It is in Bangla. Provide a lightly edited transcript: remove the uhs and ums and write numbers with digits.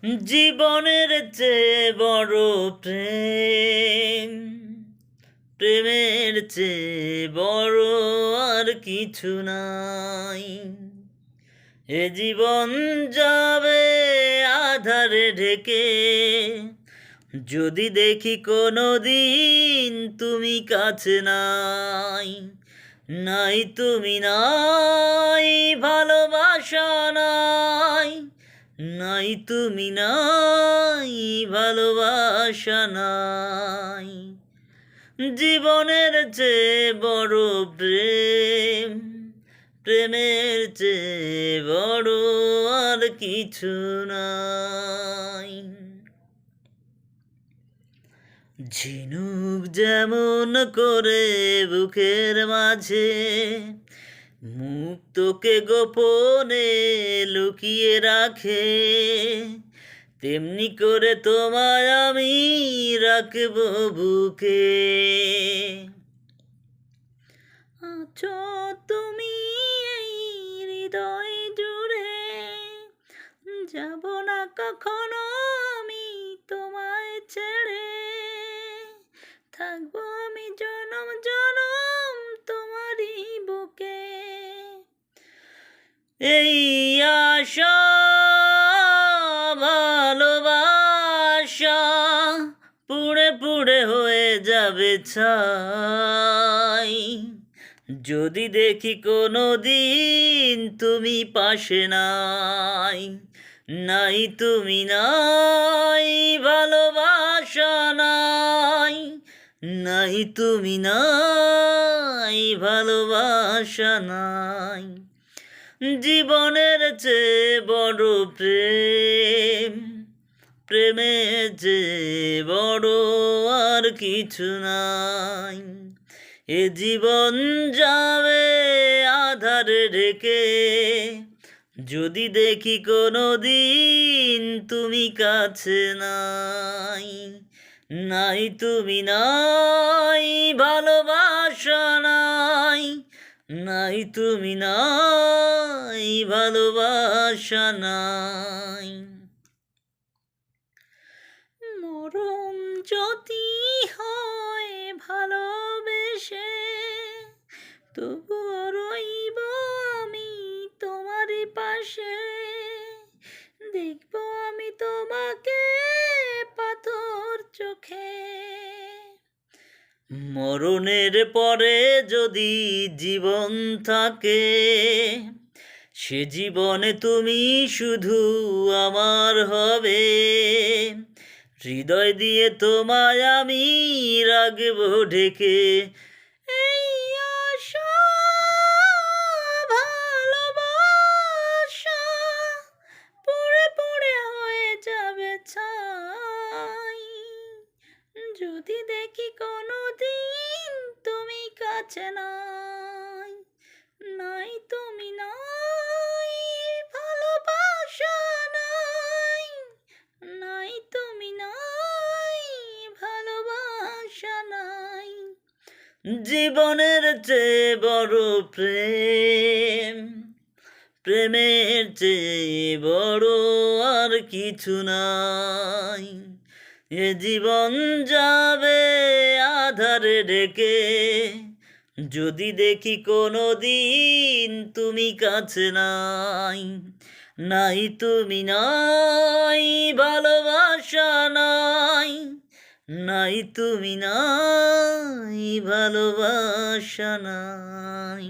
জীবনের চেয়ে বড় প্রেম, প্রেমের চেয়ে বড় আর কিছু নাই। এ জীবন যাবে আধারে ঢেকে, যদি দেখি কোনো দিন তুমি কাছে নাই। নাই তুমি নাই, ভালোবাসা নাই। নাই তুমি নাই, ভালোবাসা নাই। জীবনের চেয়ে বড় প্রেম, প্রেমের চেয়ে বড় আর কিছু নাই। ঝিনুক যেমন করে বুকের মাঝে মুক্তকে গোপনে লুকিয়ে রাখে, তেমনি করে তোমায় আমি রাখবো বুকে। আছো তুমি এই হৃদয় জুড়ে, যাব না কখনো আমি তোমায় ছেড়ে। থাকবো আমি জনম জনম তোমারই বুকে। এই আশা ভালোবাসা পুড়ে পুড়ে হয়ে যাবে ছাই, যদি দেখি কোনো দিন তুমি পাশে নাই। নাই তুমি নাই, ভালোবাসা নাই। নাই তুমি নাই, ভালোবাসা নাই। জীবনের চেয়ে বড় প্রেম, প্রেমের চেয়ে বড় আর কিছু নাই। এ জীবন যাবে আধারে ঢেকে, যদি দেখি কোনো দিন তুমি কাছে নাই। নাই তুমি নাই, ভালোবাসা নাই। নাই তুমি নাই, ভালোবাসা নাই। মরণ যদি হয় ভালোবেসে, তবুও রইব আমি তোমার পাশে। দেখব আমি তোমাকে পাথর চোখে। মরণের পরে যদি জীবন থাকে, সে জীবনে তুমি শুধু আমার হবে। হৃদয় দিয়ে তোমায় আমি রাখবো ঢেকে। এই আশা ভালোবাসা পুড়ে পুড়ে হয়ে যাবে ছাই, যদি দেখি কোনো দিন তুমি কাছে নাই। নাই তুমি নাই, ভালোবাসা নাই। নাই তুমি নাই, ভালোবাসা নাই। জীবনের চেয়ে বড় প্রেম, প্রেমের চেয়ে বড় আর কিছু নাই। এ জীবন যাবে আধারে ঢেকে, যদি দেখি কোনো দিন তুমি কাছে নাই। নাই তুমি নাই, ভালোবাসা নাই। নাই তুমি নাই, ভালোবাসা নাই।